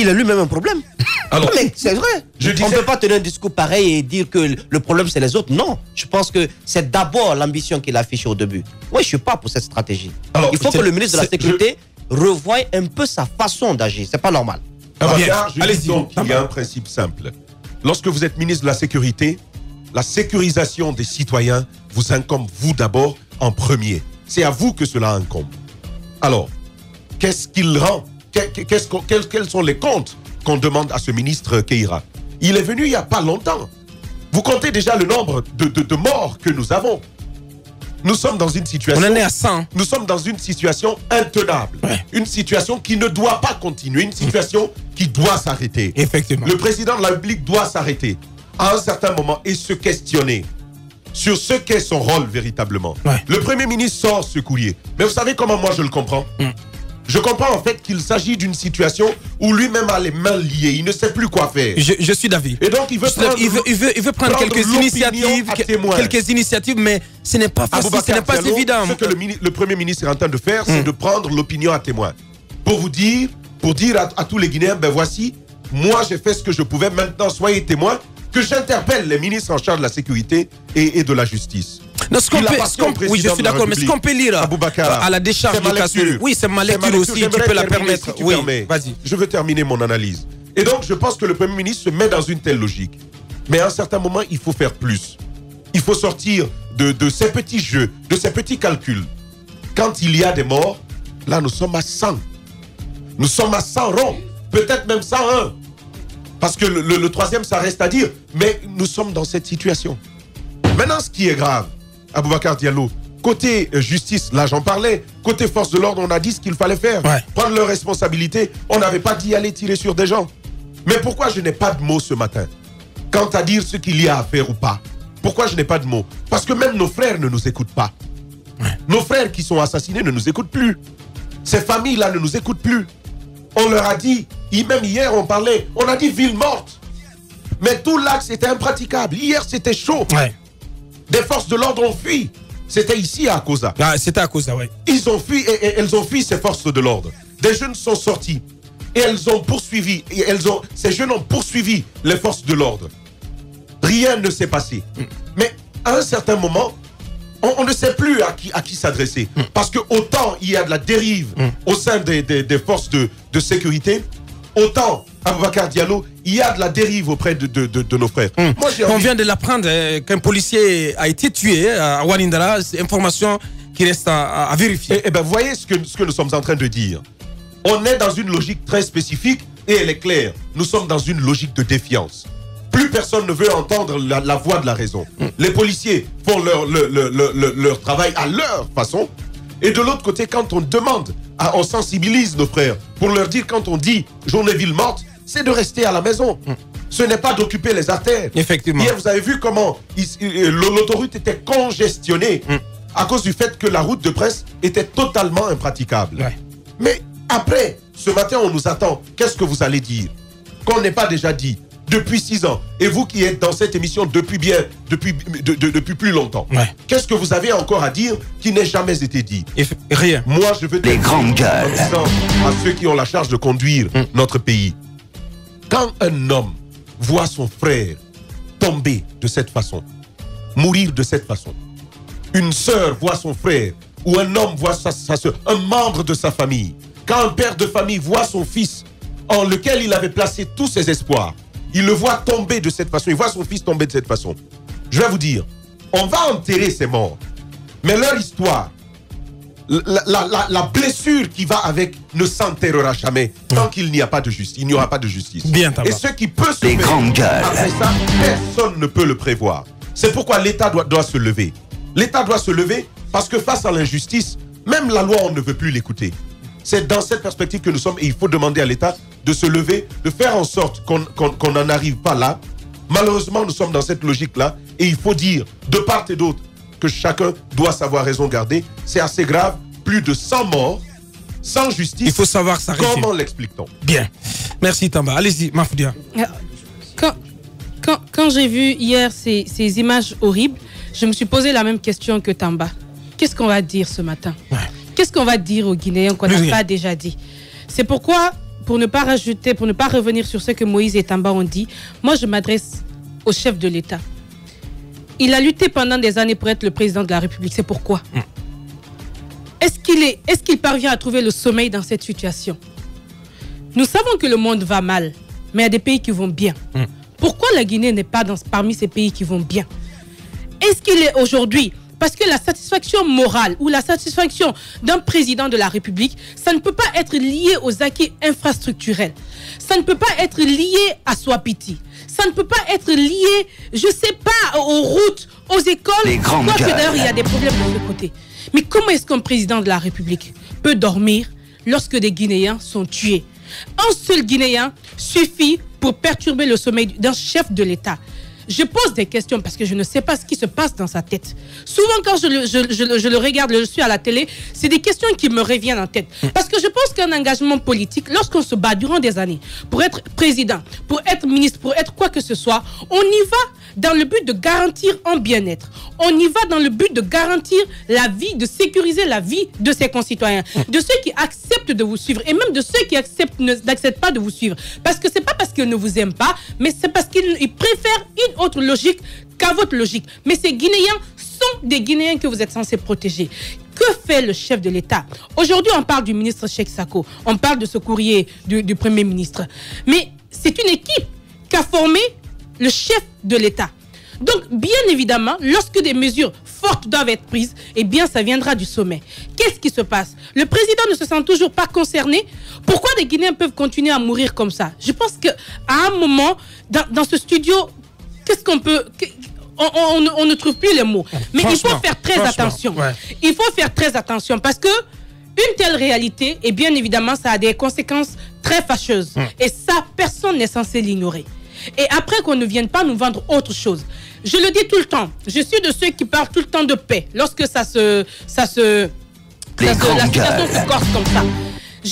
Il a lui-même un problème. Alors, mais c'est vrai. On ne peut pas tenir un discours pareil et dire que le problème c'est les autres. Non, je pense que c'est d'abord l'ambition qu'il affiche au début. Moi, je ne suis pas pour cette stratégie. Alors, il faut que le ministre de la Sécurité revoie un peu sa façon d'agir. C'est pas normal. Allez-y. Donc, il y a un principe simple. Lorsque vous êtes ministre de la Sécurité, la sécurisation des citoyens vous incombe vous d'abord en premier. C'est à vous que cela incombe. Alors, qu'est-ce qu'il rend? Quels sont les comptes qu'on demande à ce ministre Keïra? Il est venu il n'y a pas longtemps. Vous comptez déjà le nombre de morts que nous avons. Nous sommes dans une situation... On en est à 100. Nous sommes dans une situation intenable. Ouais. Une situation qui ne doit pas continuer. Une situation qui doit s'arrêter. Effectivement. Le président de la République doit s'arrêter à un certain moment et se questionner sur ce qu'est son rôle véritablement. Ouais. Le Premier ministre sort ce courrier. Mais vous savez comment moi je le comprends? Je comprends en fait qu'il s'agit d'une situation où lui-même a les mains liées. Il ne sait plus quoi faire. Je suis d'avis. Et donc il veut prendre quelques initiatives, mais ce n'est pas facile, ce n'est pas évident. Ce que le Premier ministre est en train de faire, c'est de prendre l'opinion à témoin. Pour dire à tous les Guinéens, ben voici, moi j'ai fait ce que je pouvais, maintenant soyez témoins que j'interpelle les ministres en charge de la sécurité et de la justice. Non, oui, je suis d'accord, mais ce qu'on peut lire à la décharge de Kassou, oui, c'est ma lecture aussi, tu peux la permettre. Oui, vas-y. Je veux terminer mon analyse. Et donc, je pense que le Premier ministre se met dans une telle logique. Mais à un certain moment, il faut faire plus. Il faut sortir de ces petits jeux, de ces petits calculs. Quand il y a des morts, là, nous sommes à 100. Nous sommes à 100 ronds, peut-être même 101. Parce que le troisième, ça reste à dire. Mais nous sommes dans cette situation. Maintenant, ce qui est grave, Aboubacar Diallo, côté justice, là j'en parlais, côté force de l'ordre, on a dit ce qu'il fallait faire. Ouais. Prendre leurs responsabilités. On n'avait pas dit aller tirer sur des gens. Mais pourquoi je n'ai pas de mots ce matin? Quant à dire ce qu'il y a à faire ou pas. Pourquoi je n'ai pas de mots? Parce que même nos frères ne nous écoutent pas. Ouais. Nos frères qui sont assassinés ne nous écoutent plus. Ces familles-là ne nous écoutent plus. On leur a dit, même hier on parlait, on a dit ville morte. Mais tout l'axe était impraticable. Hier c'était chaud. Ouais. Des forces de l'ordre ont fui. C'était ici à Akosa. Ah, c'était à Akosa, oui. Ils ont fui et elles ont fui ces forces de l'ordre. Des jeunes sont sortis et elles ont poursuivi. Ces jeunes ont poursuivi les forces de l'ordre. Rien ne s'est passé. Mais à un certain moment, on ne sait plus à qui s'adresser. Parce que autant il y a de la dérive au sein des forces de sécurité, autant, Aboubacar Diallo, il y a de la dérive auprès de nos frères. Moi, on vient de l'apprendre qu'un policier a été tué à Wanindara. C'est une information qui reste à vérifier. Et bien, vous voyez ce que nous sommes en train de dire. On est dans une logique très spécifique et elle est claire. Nous sommes dans une logique de défiance. Plus personne ne veut entendre la voix de la raison. Les policiers font leur travail à leur façon. Et de l'autre côté, quand on demande, on sensibilise nos frères pour leur dire, quand on dit journée ville morte, c'est de rester à la maison. Ce n'est pas d'occuper les artères. Effectivement. Hier, vous avez vu comment l'autoroute était congestionnée à cause du fait que la route de presse était totalement impraticable. Ouais. Mais après, ce matin, on nous attend. Qu'est-ce que vous allez dire? Qu'on n'ait pas déjà dit depuis 6 ans. Et vous qui êtes dans cette émission depuis plus longtemps. Ouais. Qu'est-ce que vous avez encore à dire qui n'ait jamais été dit? Rien. Moi, je veux dire en disant à ceux qui ont la charge de conduire notre pays. Quand un homme voit son frère tomber de cette façon, mourir de cette façon, une sœur voit son frère, ou un homme voit sa sœur, un membre de sa famille, quand un père de famille voit son fils en lequel il avait placé tous ses espoirs, il le voit tomber de cette façon, il voit son fils tomber de cette façon. Je vais vous dire, on va enterrer ces morts, mais leur histoire, la blessure qui va avec ne s'enterrera jamais tant qu'il n'y a pas de justice. Il n'y aura pas de justice. Bien, et ce qui peut se faire après ça, personne ne peut le prévoir. C'est pourquoi l'État doit se lever. L'État doit se lever parce que face à l'injustice, même la loi, on ne veut plus l'écouter. C'est dans cette perspective que nous sommes et il faut demander à l'État de se lever, de faire en sorte qu'on n'en arrive pas là. Malheureusement, nous sommes dans cette logique-là et il faut dire de part et d'autre que chacun doit savoir raison garder. C'est assez grave. Plus de 100 morts, sans justice. Il faut savoir s'arrêter. Comment l'explique-t-on? Bien. Merci Tamba. Allez-y, Mafoudia. Quand j'ai vu hier ces images horribles, je me suis posé la même question que Tamba. Qu'est-ce qu'on va dire ce matin? Qu'est-ce qu'on va dire aux Guinéens qu'on n'a pas déjà dit? C'est pourquoi, pour ne pas rajouter, pour ne pas revenir sur ce que Moïse et Tamba ont dit, moi je m'adresse au chef de l'État. Il a lutté pendant des années pour être le président de la République. C'est pourquoi. Est-ce qu'il parvient à trouver le sommeil dans cette situation? Nous savons que le monde va mal, mais il y a des pays qui vont bien. Pourquoi la Guinée n'est pas parmi ces pays qui vont bien? Est-ce qu'il est aujourd'hui? Parce que la satisfaction morale ou la satisfaction d'un président de la République, ça ne peut pas être lié aux acquis infrastructurels. Ça ne peut pas être lié à Swapiti. Ça ne peut pas être lié, je ne sais pas, aux routes, aux écoles. Quoique d'ailleurs, il y a des problèmes de ce côté. Mais comment est-ce qu'un président de la République peut dormir lorsque des Guinéens sont tués? Un seul Guinéen suffit pour perturber le sommeil d'un chef de l'État. Je pose des questions parce que je ne sais pas ce qui se passe dans sa tête. Souvent, quand je le regarde, je suis à la télé, c'est des questions qui me reviennent en tête. Parce que je pense qu'un engagement politique, lorsqu'on se bat durant des années pour être président, pour être ministre, pour être quoi que ce soit, on y va dans le but de garantir un bien-être. On y va dans le but de garantir la vie, de sécuriser la vie de ses concitoyens, de ceux qui acceptent de vous suivre et même de ceux qui n'acceptent pas de vous suivre. Parce que c'est pas parce qu'ils ne vous aiment pas, mais c'est parce qu'ils préfèrent une autre logique qu'à votre logique. Mais ces Guinéens sont des Guinéens que vous êtes censés protéger. Que fait le chef de l'État? Aujourd'hui, on parle du ministre Cheikh Sako, on parle de ce courrier du Premier ministre. Mais c'est une équipe qui a formé le chef de l'État. Donc, bien évidemment, lorsque des mesures fortes doivent être prises, eh bien, ça viendra du sommet. Qu'est-ce qui se passe? Le président ne se sent toujours pas concerné. Pourquoi des Guinéens peuvent continuer à mourir comme ça? Je pense qu'à un moment, dans ce studio, qu'est-ce qu'on peut... On ne trouve plus les mots. Mais il faut faire très attention. Ouais. Il faut faire très attention parce que une telle réalité, et bien évidemment, ça a des conséquences très fâcheuses. Et ça, personne n'est censé l'ignorer. Et après qu'on ne vienne pas nous vendre autre chose. Je le dis tout le temps. Je suis de ceux qui parlent tout le temps de paix. Lorsque la situation se corse comme ça.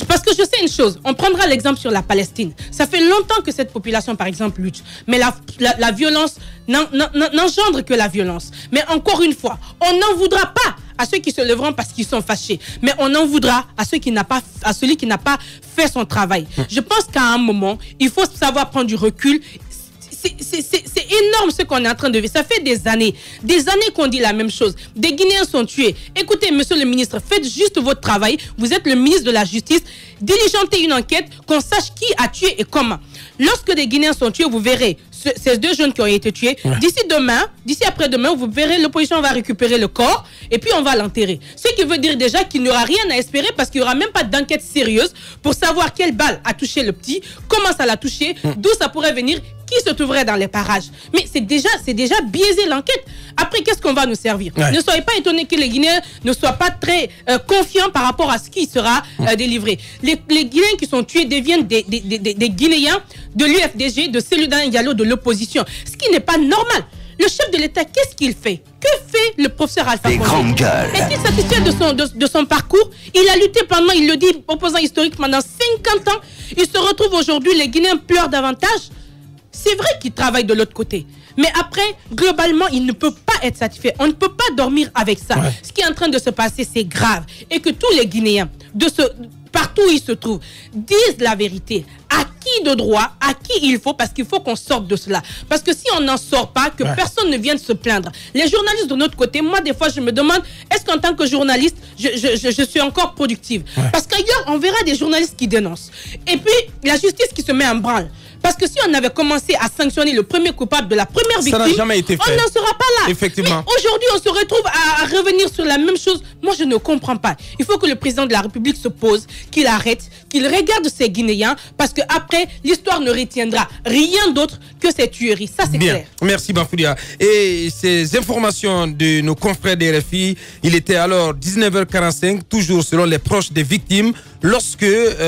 Parce que je sais une chose, on prendra l'exemple sur la Palestine. Ça fait longtemps que cette population, par exemple, lutte. Mais la violence n'engendre que la violence. Mais encore une fois, on n'en voudra pas à ceux qui se lèveront parce qu'ils sont fâchés. Mais on en voudra à celui qui n'a pas fait son travail. Je pense qu'à un moment, il faut savoir prendre du recul. C'est énorme ce qu'on est en train de vivre. Ça fait des années qu'on dit la même chose. Des Guinéens sont tués. Écoutez, monsieur le ministre, faites juste votre travail. Vous êtes le ministre de la Justice. Diligentez une enquête, qu'on sache qui a tué et comment. Lorsque des Guinéens sont tués, vous verrez ces deux jeunes qui ont été tués. D'ici après-demain, vous verrez, l'opposition va récupérer le corps et puis on va l'enterrer. Ce qui veut dire déjà qu'il n'y aura rien à espérer parce qu'il n'y aura même pas d'enquête sérieuse pour savoir quelle balle a touché le petit, comment ça l'a touché, d'où ça pourrait venir, qui se trouverait dans les parages. Mais c'est déjà biaisé l'enquête. Après, qu'est-ce qu'on va nous servir? Ne soyez pas étonnés que les Guinéens ne soient pas très confiants par rapport à ce qui sera délivré. Les Guinéens qui sont tués deviennent des Guinéens de l'UFDG, de Celludin Diallo, de l'opposition. Ce qui n'est pas normal. Le chef de l'État, qu'est-ce qu'il fait? Que fait le professeur Alpha Condé? Est-il satisfait de son parcours? Il a lutté pendant, il le dit, opposant historique pendant 50 ans. Il se retrouve aujourd'hui, les Guinéens pleurent davantage. C'est vrai qu'il travaille de l'autre côté. Mais après, globalement, il ne peut pas être satisfait. On ne peut pas dormir avec ça. Ce qui est en train de se passer, c'est grave. Et que tous les Guinéens, partout où ils se trouvent, disent la vérité. À qui de droit, à qui il faut, parce qu'il faut qu'on sorte de cela. Parce que si on n'en sort pas, que personne ne vienne se plaindre. Les journalistes de notre côté, moi, des fois, je me demande, est-ce qu'en tant que journaliste, je suis encore productive? Parce qu'ailleurs, on verra des journalistes qui dénoncent. Et puis, la justice qui se met en branle. Parce que si on avait commencé à sanctionner le premier coupable de la première victime, on n'en sera pas là. Effectivement. Mais aujourd'hui, on se retrouve à revenir sur la même chose. Moi, je ne comprends pas. Il faut que le président de la République se pose, qu'il arrête, qu'il regarde ces Guinéens, parce qu'après, l'histoire ne retiendra rien d'autre que ces tueries. Ça, c'est clair. Merci, Bafoulia. Et ces informations de nos confrères des RFI, il était alors 19h45, toujours selon les proches des victimes, lorsque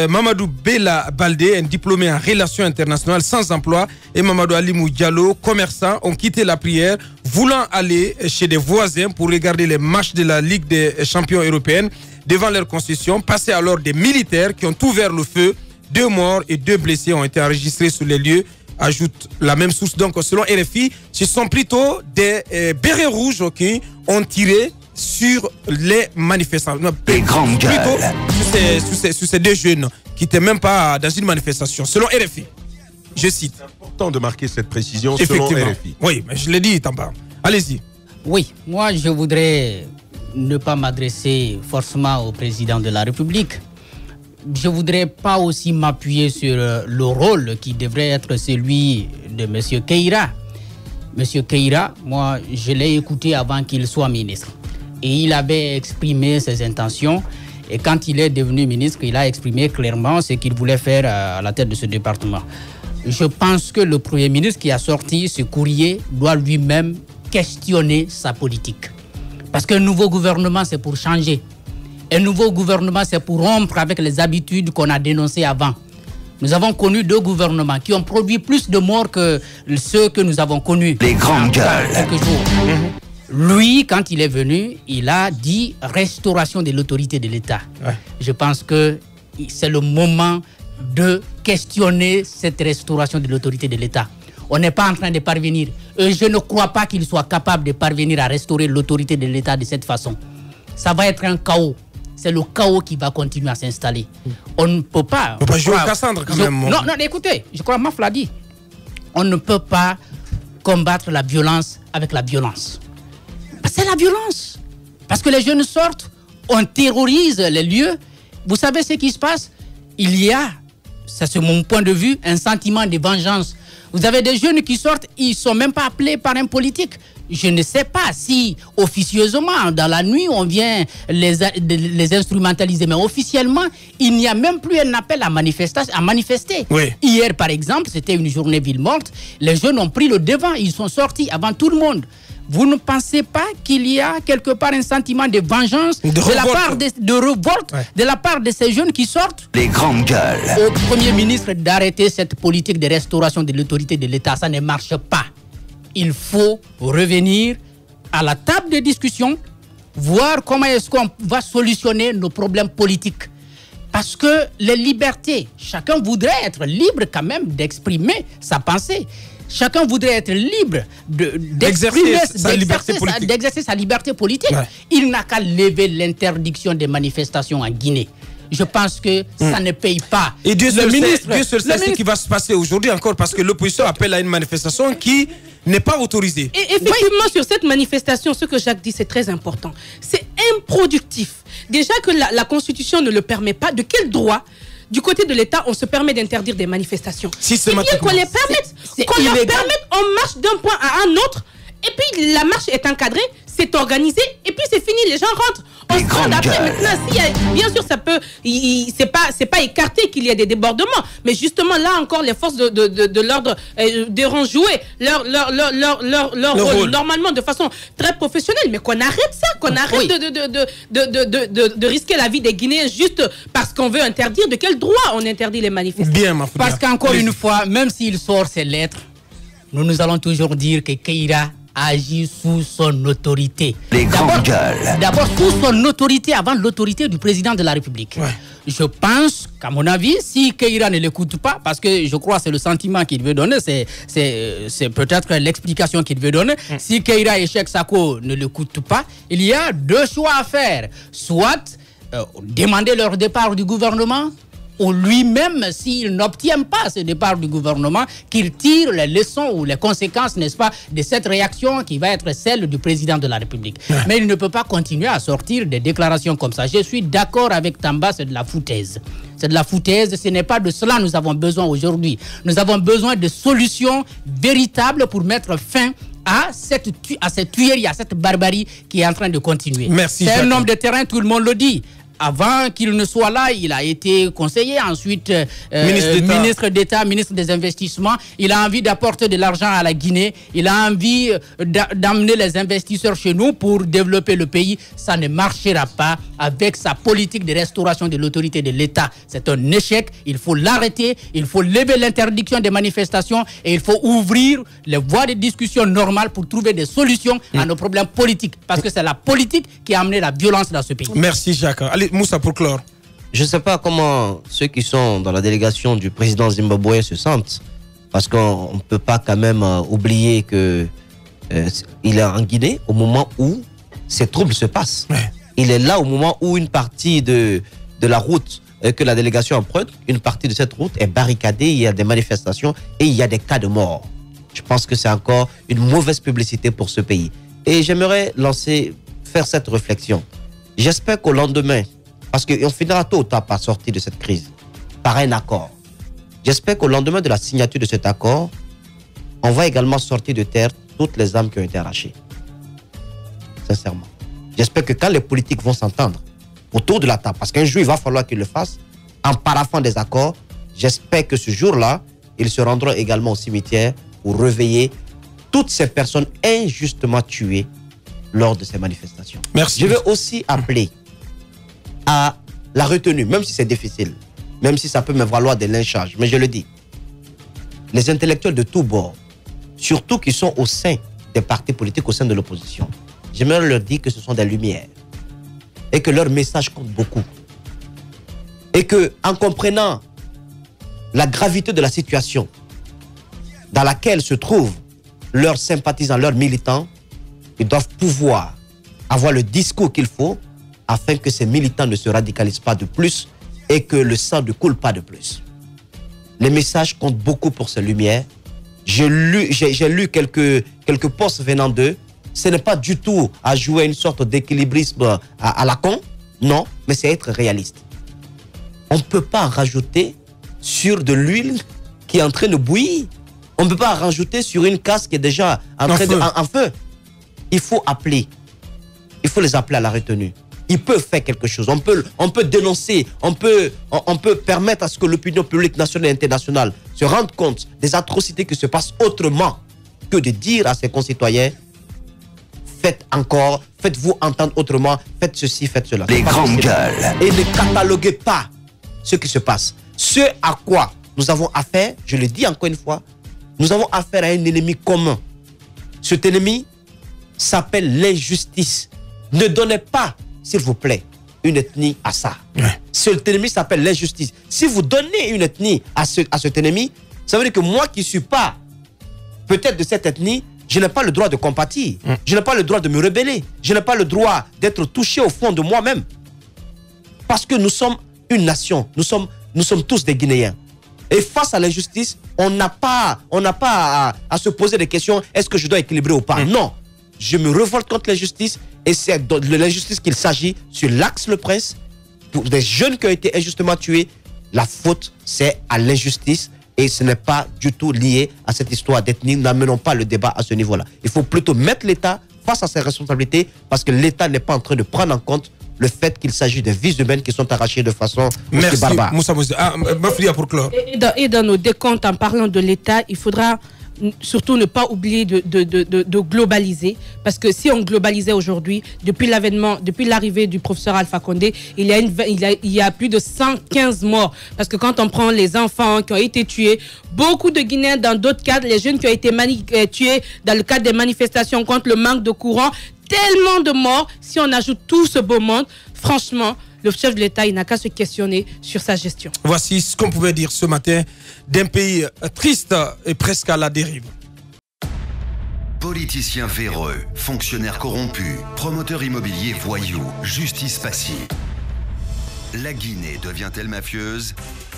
Mamadou Bella Baldé, un diplômé en relations internationales sans emploi, et Mamadou Alimou Diallo, commerçants, ont quitté la prière, voulant aller chez des voisins pour regarder les matchs de la Ligue des champions européenne. Devant leur concession, passaient alors des militaires qui ont ouvert le feu. 2 morts et 2 blessés ont été enregistrés sur les lieux, ajoute la même source. Donc, selon RFI, ce sont plutôt des bérets rouges qui ont tiré sur les manifestants. Plutôt sur ces 2 jeunes qui n'était même pas dans une manifestation, selon RFI. Je cite. C'est important de marquer cette précision selon RFI. Oui, mais je l'ai dit, Tamba. Allez-y. Oui, moi je voudrais ne pas m'adresser forcément au président de la République. Je ne voudrais pas aussi m'appuyer sur le rôle qui devrait être celui de M. Keïra. M. Keïra, moi je l'ai écouté avant qu'il soit ministre. Et il avait exprimé ses intentions. Et quand il est devenu ministre, il a exprimé clairement ce qu'il voulait faire à la tête de ce département. Je pense que le Premier ministre qui a sorti ce courrier doit lui-même questionner sa politique. Parce qu'un nouveau gouvernement, c'est pour changer. Un nouveau gouvernement, c'est pour rompre avec les habitudes qu'on a dénoncées avant. Nous avons connu 2 gouvernements qui ont produit plus de morts que ceux que nous avons connus. Les grandes gueules. Quelques jours. Lui, quand il est venu, il a dit restauration de l'autorité de l'État. Ouais. Je pense que c'est le moment de questionner cette restauration de l'autorité de l'État. On n'est pas en train de parvenir. Et je ne crois pas qu'il soit capable de parvenir à restaurer l'autorité de l'État de cette façon. Ça va être un chaos. C'est le chaos qui va continuer à s'installer. On ne peut pas... On ne peut pas jouer au Cassandre quand même. Non, écoutez, je crois que Maf l'a dit. On ne peut pas combattre la violence avec la violence. C'est la violence. Parce que les jeunes sortent, on terrorise les lieux. Vous savez ce qui se passe? Il y a, ça c'est mon point de vue, un sentiment de vengeance. Vous avez des jeunes qui sortent, ils ne sont même pas appelés par un politique. Je ne sais pas si officieusement, dans la nuit, on vient les instrumentaliser. Mais officiellement, il n'y a même plus un appel à manifester. Oui. Hier, par exemple, c'était une journée ville morte. Les jeunes ont pris le devant, ils sont sortis avant tout le monde. Vous ne pensez pas qu'il y a quelque part un sentiment de vengeance de la part de révolte de la part de ces jeunes qui sortent? Les grandes gueules. Au Premier ministre d'arrêter cette politique de restauration de l'autorité de l'État, ça ne marche pas. Il faut revenir à la table de discussion, voir comment est-ce qu'on va solutionner nos problèmes politiques. Parce que les libertés, chacun voudrait être libre quand même d'exprimer sa pensée. Chacun voudrait être libre d'exercer sa liberté politique. Ouais. Il n'a qu'à lever l'interdiction des manifestations en Guinée. Je pense que ça ne paye pas. Et Dieu seul sait ce qui va se passer aujourd'hui encore, parce que l'opposition appelle à une manifestation qui n'est pas autorisée. Et effectivement, sur cette manifestation, ce que Jacques dit, c'est très important. C'est improductif. Déjà que la Constitution ne le permet pas, de quel droit, du côté de l'État, on se permet d'interdire des manifestations? C'est bien qu'on les permette. Qu'on leur permette, on marche d'un point à un autre, et puis la marche est encadrée, c'est organisé, et puis c'est fini, les gens rentrent. On se rend après. Maintenant, bien sûr, ça peut, c'est pas écarté qu'il y ait des débordements, mais justement là encore, les forces de l'ordre devront jouer leur rôle normalement de façon très professionnelle, mais qu'on arrête ça, qu'on arrête de risquer la vie des Guinéens juste parce qu'on veut interdire. De quel droit on interdit les manifestations? Bien, ma parce qu'encore une fois, même s'il sort ses lettres, nous allons toujours dire que Keïra agit sous son autorité. Les grandes gueules. D'abord sous son autorité avant l'autorité du président de la République. Ouais. Je pense qu'à mon avis, si Keïra ne l'écoute pas, parce que je crois que c'est le sentiment qu'il veut donner, c'est peut-être l'explication qu'il veut donner. Si Keïra et Cheikh Sako ne l'écoutent pas, il y a 2 choix à faire. Soit demander leur départ du gouvernement, ou lui-même, s'il n'obtient pas ce départ du gouvernement, qu'il tire les leçons ou les conséquences, n'est-ce pas, de cette réaction qui va être celle du président de la République. Ouais. Mais il ne peut pas continuer à sortir des déclarations comme ça. Je suis d'accord avec Tamba, c'est de la foutaise. C'est de la foutaise, ce n'est pas de cela que nous avons besoin aujourd'hui. Nous avons besoin de solutions véritables pour mettre fin à cette tuerie, à cette barbarie qui est en train de continuer. Merci. C'est un homme de terrain, tout le monde le dit. Avant qu'il ne soit là, il a été conseiller, ensuite ministre d'État, ministre des Investissements. Il a envie d'apporter de l'argent à la Guinée. Il a envie d'amener les investisseurs chez nous pour développer le pays. Ça ne marchera pas avec sa politique de restauration de l'autorité de l'État. C'est un échec. Il faut l'arrêter. Il faut lever l'interdiction des manifestations et il faut ouvrir les voies de discussion normales pour trouver des solutions à nos problèmes politiques. Parce que c'est la politique qui a amené la violence dans ce pays. Merci Jacques. Allez, Moussa, pour clore. Je ne sais pas comment ceux qui sont dans la délégation du président zimbabwéen se sentent, parce qu'on ne peut pas quand même oublier qu'il est en Guinée au moment où ces troubles se passent. Ouais. Il est là au moment où une partie de la route que la délégation emprunte, une partie de cette route est barricadée, il y a des manifestations et il y a des cas de mort. Je pense que c'est encore une mauvaise publicité pour ce pays. Et j'aimerais faire cette réflexion. J'espère qu'au lendemain, parce qu'on finira tôt ou tard par sortir de cette crise, par un accord. J'espère qu'au lendemain de la signature de cet accord, on va également sortir de terre toutes les âmes qui ont été arrachées. Sincèrement. J'espère que quand les politiques vont s'entendre autour de la table, parce qu'un jour, il va falloir qu'ils le fassent, en paraphant des accords, j'espère que ce jour-là, ils se rendront également au cimetière pour réveiller toutes ces personnes injustement tuées lors de ces manifestations. Merci. Je veux aussi appeler à la retenue, même si c'est difficile, même si ça peut me valoir des lynchages, mais je le dis. Les intellectuels de tous bords, surtout qui sont au sein des partis politiques, au sein de l'opposition, j'aimerais leur dire que ce sont des lumières et que leur message compte beaucoup. Et que, en comprenant la gravité de la situation dans laquelle se trouvent leurs sympathisants, leurs militants, ils doivent pouvoir avoir le discours qu'il faut afin que ces militants ne se radicalisent pas de plus et que le sang ne coule pas de plus. Les messages comptent beaucoup pour ces lumières. J'ai lu quelques posts venant d'eux. Ce n'est pas du tout à jouer une sorte d'équilibrisme à la con, non, mais c'est être réaliste. On ne peut pas en rajouter sur de l'huile qui est en train de bouillir. On ne peut pas en rajouter sur une casse qui est déjà en feu. Il faut appeler. Il faut les appeler à la retenue. Ils peuvent faire quelque chose. On peut dénoncer, on peut permettre à ce que l'opinion publique nationale et internationale se rende compte des atrocités qui se passent autrement que de dire à ses concitoyens faites-vous entendre autrement, faites ceci, faites cela. Les grandes gueules. Et ne cataloguez pas ce qui se passe. Ce à quoi nous avons affaire, je le dis encore une fois, nous avons affaire à un ennemi commun. Cet ennemi s'appelle l'injustice. Ne donnez pas, s'il vous plaît, une ethnie à ça. Cet ennemi s'appelle l'injustice. Si vous donnez une ethnie à cet ennemi, ça veut dire que moi qui ne suis pas peut-être de cette ethnie, je n'ai pas le droit de compatir. Je n'ai pas le droit de me rebeller. Je n'ai pas le droit d'être touché au fond de moi-même. Parce que nous sommes une nation. Nous sommes tous des Guinéens. Et face à l'injustice, on n'a pas à se poser des questions. Est-ce que je dois équilibrer ou pas? Non. Je me révolte contre l'injustice. Et c'est de l'injustice qu'il s'agit sur l'Axe Le Prince. Pour des jeunes qui ont été injustement tués, la faute, c'est à l'injustice. Et ce n'est pas du tout lié à cette histoire d'ethnie. N'amenons pas le débat à ce niveau-là. Il faut plutôt mettre l'État face à ses responsabilités parce que l'État n'est pas en train de prendre en compte le fait qu'il s'agit de vies humaines qui sont arrachées de façon aussi barbare. Moussa Moussa. Mafia pour clore. Et dans nos décomptes, en parlant de l'État, il faudra surtout ne pas oublier de globaliser, parce que si on globalisait aujourd'hui, depuis l'arrivée du professeur Alpha Condé, il y a plus de 115 morts, parce que quand on prend les enfants qui ont été tués, beaucoup de Guinéens dans d'autres cadres, les jeunes qui ont été tués dans le cadre des manifestations contre le manque de courant, tellement de morts. Si on ajoute tout ce beau monde, franchement, le chef de l'État, il n'a qu'à se questionner sur sa gestion. Voici ce qu'on pouvait dire ce matin d'un pays triste et presque à la dérive. Politiciens véreux, fonctionnaires corrompus, promoteurs immobiliers voyous, justice passive. La Guinée devient-elle mafieuse ?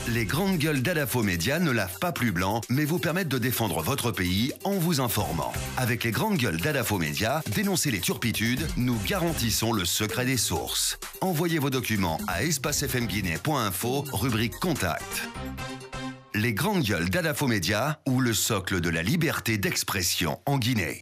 Les grandes gueules d'Adafo Média ne lavent pas plus blanc, mais vous permettent de défendre votre pays en vous informant. Avec les grandes gueules d'Adafo Média, dénoncez les turpitudes, nous garantissons le secret des sources. Envoyez vos documents à espacefmguinée.info, rubrique Contact. Les grandes gueules d'Adafo Média, ou le socle de la liberté d'expression en Guinée.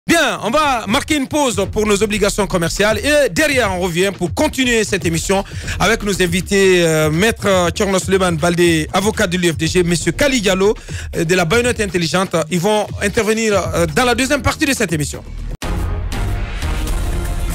Bien, on va marquer une pause pour nos obligations commerciales et derrière on revient pour continuer cette émission avec nos invités Maître Thierno Souleymane Baldé, avocat de l'UFDG, Monsieur Kali Diallo de la baïonnette intelligente. Ils vont intervenir dans la deuxième partie de cette émission.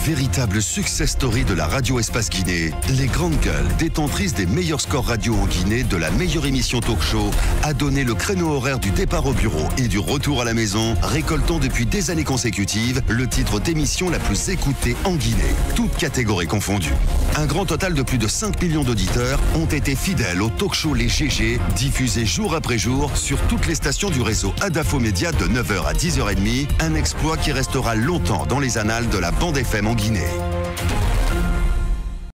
Véritable success story de la radio Espace Guinée, les grandes gueules, détentrices des meilleurs scores radio en Guinée, de la meilleure émission talk show, a donné le créneau horaire du départ au bureau et du retour à la maison, récoltant depuis des années consécutives le titre d'émission la plus écoutée en Guinée, toutes catégories confondues. Un grand total de plus de 5 millions d'auditeurs ont été fidèles au talk show Les GG, diffusé jour après jour sur toutes les stations du réseau Adafo Média de 9h à 10h30, un exploit qui restera longtemps dans les annales de la bande FM en Guinée.